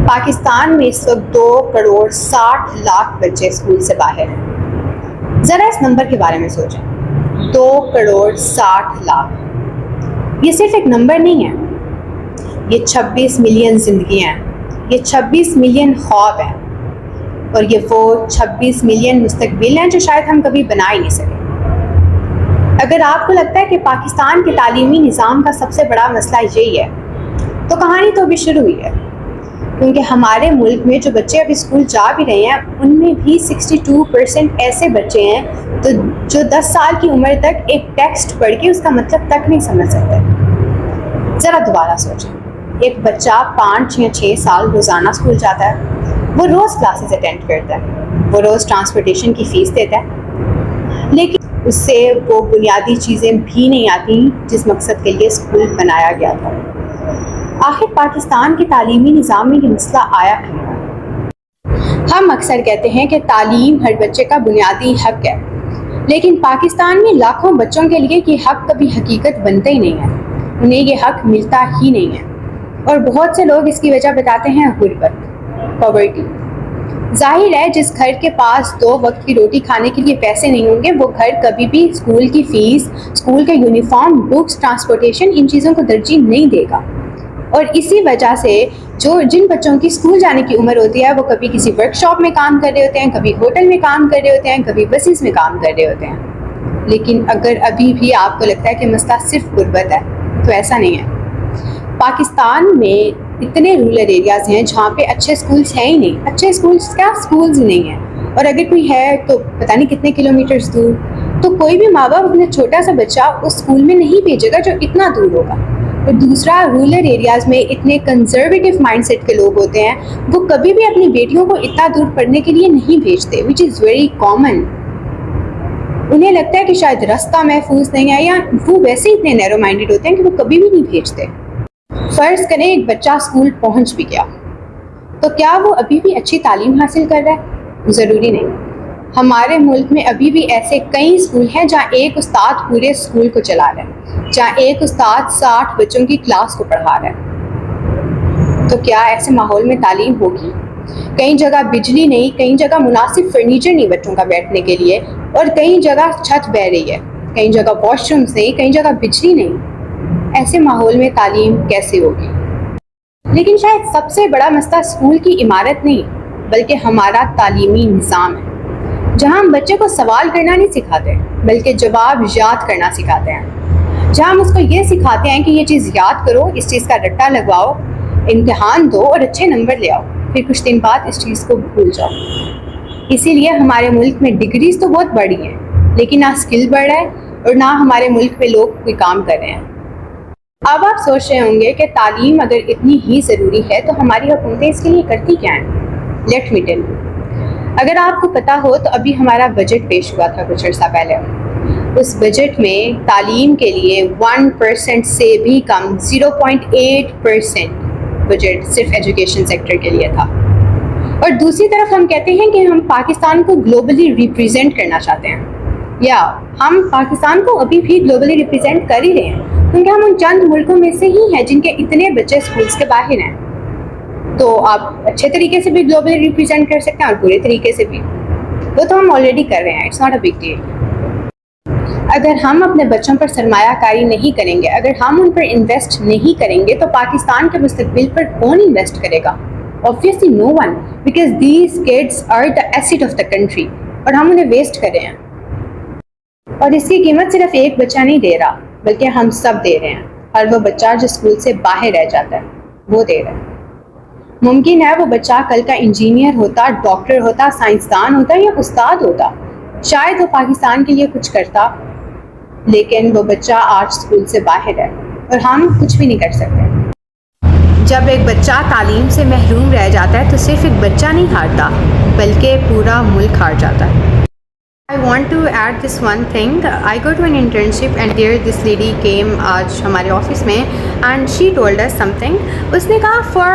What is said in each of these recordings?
پاکستان میں اس وقت 2,60,00,000 بچے اسکول سے باہر ہیں۔ ذرا اس نمبر کے بارے میں سوچیں، 2,60,00,000۔ یہ صرف ایک نمبر نہیں ہے، یہ 26 ملین زندگیاں ہیں، یہ 26 ملین خواب ہیں، اور یہ وہ 26 ملین مستقبل ہیں جو شاید ہم کبھی بنا ہی نہیں سکے۔ اگر آپ کو لگتا ہے کہ پاکستان کے تعلیمی نظام کا سب سے بڑا مسئلہ یہی ہے، تو کہانی تو ابھی شروع ہوئی ہے، کیونکہ ہمارے ملک میں جو بچے اب اسکول جا بھی رہے ہیں ان میں بھی 62% ایسے بچے ہیں جو 10 سال کی عمر تک ایک ٹیکسٹ پڑھ کے اس کا مطلب تک نہیں سمجھ سکتے۔ ذرا دوبارہ سوچیں، ایک بچہ 5 یا 6 سال روزانہ اسکول جاتا ہے، وہ روز کلاسز اٹینڈ کرتا ہے، وہ روز ٹرانسپورٹیشن کی فیس دیتا ہے، لیکن اس سے وہ بنیادی چیزیں بھی نہیں آتی جس مقصد کے لیے اسکول بنایا گیا تھا۔ آخر پاکستان کے تعلیمی نظام میں یہ مسئلہ آیا کیوں؟ ہم اکثر کہتے ہیں کہ تعلیم ہر بچے کا بنیادی حق ہے، لیکن پاکستان میں لاکھوں بچوں کے لیے یہ حق کبھی حقیقت بنتا ہی نہیں ہے، انہیں یہ حق ملتا ہی نہیں ہے، اور بہت سے لوگ اس کی وجہ بتاتے ہیں غربت، پاورٹی۔ ظاہر ہے جس گھر کے پاس 2 وقت کی روٹی کھانے کے لیے پیسے نہیں ہوں گے وہ گھر کبھی بھی اسکول کی فیس، اسکول کے یونیفارم، بکس، ٹرانسپورٹیشن، ان چیزوں کو ترجیح نہیں دے گا، اور اسی وجہ سے جن بچوں کی اسکول جانے کی عمر ہوتی ہے وہ کبھی کسی ورک شاپ میں کام کر رہے ہوتے ہیں، کبھی ہوٹل میں کام کر رہے ہوتے ہیں، کبھی بسیز میں کام کر رہے ہوتے ہیں۔ لیکن اگر ابھی بھی آپ کو لگتا ہے کہ مسئلہ صرف غربت ہے تو ایسا نہیں ہے۔ پاکستان میں اتنے رورل ایریاز ہیں جہاں پہ اچھے سکولز ہیں ہی نہیں، اچھے سکولز ہی نہیں ہیں، اور اگر کوئی ہے تو پتہ نہیں کتنے کلومیٹرز دور۔ تو کوئی بھی ماں باپ اپنا چھوٹا سا بچہ اس سکول میں نہیں بھیجے گا جو اتنا دور ہوگا۔ اور دوسرا، رورل ایریاز میں اتنے کنزرویٹو مائنڈ سیٹ کے لوگ ہوتے ہیں، وہ کبھی بھی اپنی بیٹیوں کو اتنا دور پڑھنے کے لیے نہیں بھیجتے، وچ از ویری کامن۔ انہیں لگتا ہے کہ شاید راستہ محفوظ نہیں ہے، یا وہ ویسے ہی اتنے نیرو مائنڈیڈ ہوتے ہیں کہ وہ کبھی بھی نہیں بھیجتے۔ فرض کریں ایک بچہ اسکول پہنچ بھی گیا، تو کیا وہ ابھی بھی اچھی تعلیم حاصل کر رہا ہے؟ ضروری نہیں۔ ہمارے ملک میں ابھی بھی ایسے کئی اسکول ہیں جہاں ایک استاد پورے اسکول کو چلا رہا ہے، جہاں ایک استاد 60 بچوں کی کلاس کو پڑھا رہا ہے۔ تو کیا ایسے ماحول میں تعلیم ہوگی؟ کئی جگہ بجلی نہیں، کئی جگہ مناسب فرنیچر نہیں بچوں کا بیٹھنے کے لیے، اور کئی جگہ چھت بہہ رہی ہے، کئی جگہ واش رومز نہیں، کئی جگہ بجلی نہیں۔ ایسے ماحول میں تعلیم کیسے ہوگی؟ لیکن شاید سب سے بڑا مسئلہ اسکول کی عمارت نہیں بلکہ ہمارا تعلیمی نظام ہے، جہاں ہم بچے کو سوال کرنا نہیں سکھاتے بلکہ جواب یاد کرنا سکھاتے ہیں، جہاں ہم اس کو یہ سکھاتے ہیں کہ یہ چیز یاد کرو، اس چیز کا رٹا لگواؤ، امتحان دو اور اچھے نمبر لے آؤ، پھر کچھ دن بعد اس چیز کو بھول جاؤ۔ اسی لیے ہمارے ملک میں ڈگریز تو بہت بڑھی ہیں، لیکن نہ اسکل بڑھ رہا ہے اور نہ ہمارے ملک میں لوگ کوئی کام کر رہے ہیں۔ اب آپ سوچ رہے ہوں گے کہ تعلیم اگر اتنی ہی ضروری ہے تو ہماری حکومتیں اس کے لیے کرتی کیا ہیں؟ Let me tell you. اگر آپ کو پتہ ہو تو ابھی ہمارا بجٹ پیش ہوا تھا کچھ عرصہ پہلے، اس بجٹ میں تعلیم کے لیے 1% سے بھی کم 0.8% بجٹ صرف ایجوکیشن سیکٹر کے لیے تھا۔ اور دوسری طرف ہم کہتے ہیں کہ ہم پاکستان کو گلوبلی ریپریزنٹ کرنا چاہتے ہیں، یا ہم پاکستان کو ابھی بھی گلوبلی ریپریزنٹ کر ہی رہے ہیں، کیونکہ ہم ان چند ملکوں میں سے ہی ہیں جن کے اتنے بچے اسکولس کے باہر ہیں۔ تو آپ اچھے طریقے سے بھی گلوبلی ریپریزنٹ کر سکتے ہیں اور برے طریقے سے بھی، وہ تو ہم آلریڈی کر رہے ہیں، it's not a big deal. اگر ہم اپنے بچوں پر سرمایہ کاری نہیں کریں گے، اگر ہم ان پر انویسٹ نہیں کریں گے تو پاکستان کے مستقبل پر کون انویسٹ کرے گا؟ Obviously no one, because these kids are the asset of the country، اور ہم انہیں ویسٹ کر رہے ہیں، اور اس کی قیمت صرف ایک بچہ نہیں دے رہا بلکہ ہم سب دے رہے ہیں۔ ہر وہ بچہ جو اسکول سے باہر رہ جاتا ہے وہ دے رہا ہے۔ ممکن ہے وہ بچہ کل کا انجینئر ہوتا، ڈاکٹر ہوتا، سائنسدان ہوتا یا استاد ہوتا، شاید وہ پاکستان کے لیے کچھ کرتا، لیکن وہ بچہ آج اسکول سے باہر ہے اور ہم کچھ بھی نہیں کر سکتے۔ جب ایک بچہ تعلیم سے محروم رہ جاتا ہے تو صرف ایک بچہ نہیں ہارتا بلکہ پورا ملک ہار جاتا ہے۔ I want to add this one thing. I go to an internship and there this lady came آج ہمارے آفس میں and she told us something. اس نے کہا for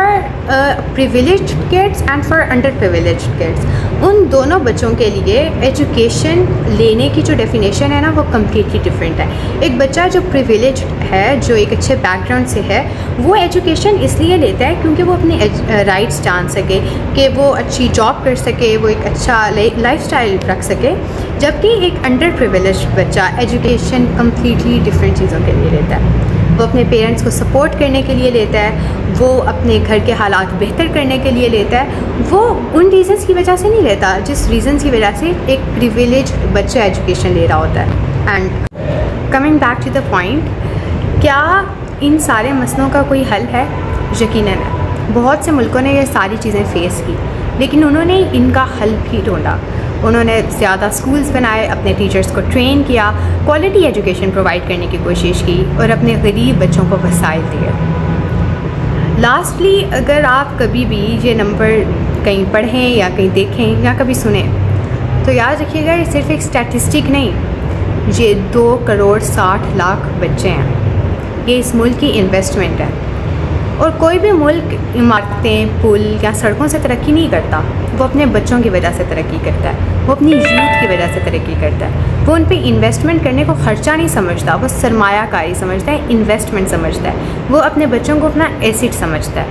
privileged kids and for underprivileged kids, ان دونوں بچوں کے لیے ایجوکیشن لینے کی جو ڈیفینیشن ہے نا وہ کمپلیٹلی ڈفرینٹ ہے. ایک بچہ جو پریویلیجڈ ہے, جو ایک اچھے بیک گراؤنڈ سے ہے, وہ ایجوکیشن اس لیے لیتا ہے کیونکہ وہ اپنے رائٹس جان سکے, کہ وہ اچھی جاب کر سکے, وہ ایک اچھا لائف اسٹائل رکھ سکے. جبکہ ایک انڈر پریویلیجڈ بچہ ایجوکیشن کمپلیٹلی ڈفرینٹ چیزوں کے لیے لیتا ہے. وہ اپنے پیرنٹس کو سپورٹ کرنے کے لیے لیتا ہے, وہ اپنے گھر کے حالات بہتر کرنے کے لیے لیتا ہے, وہ ان ریزنس کی وجہ سے نہیں لیتا جس ریزنس کی وجہ سے ایک پریویلیجڈ بچہ ایجوکیشن لے رہا ہوتا ہے. And coming back to the point, کیا ان سارے مسئلوں کا کوئی حل ہے؟ یقیناً ہے. بہت سے ملکوں نے یہ ساری چیزیں فیس کی, لیکن انہوں نے ان کا حل بھی ڈھونڈا. انہوں نے زیادہ اسکولز بنائے, اپنے ٹیچرس کو ٹرین کیا, کوالٹی ایجوکیشن پرووائڈ کرنے کی کوشش کی, اور اپنے غریب بچوں کو وسائل دیے. لاسٹلی, اگر آپ کبھی بھی یہ نمبر کہیں پڑھیں یا کہیں دیکھیں یا کبھی سنیں تو یاد رکھیے گا, یہ صرف ایک اسٹیٹسٹک نہیں, یہ 2.60 کروڑ بچے ہیں. یہ اس ملک کی انویسٹمنٹ ہے. اور کوئی بھی ملک عمارتیں, پل یا سڑکوں سے ترقی نہیں کرتا, وہ اپنے بچوں کی وجہ سے ترقی کرتا ہے, وہ اپنی یوتھ کی وجہ سے ترقی کرتا ہے. وہ ان پہ انویسٹمنٹ کرنے کو خرچہ نہیں سمجھتا, وہ سرمایہ کاری سمجھتا ہے, انویسٹمنٹ سمجھتا ہے. وہ اپنے بچوں کو اپنا ایسٹ سمجھتا ہے.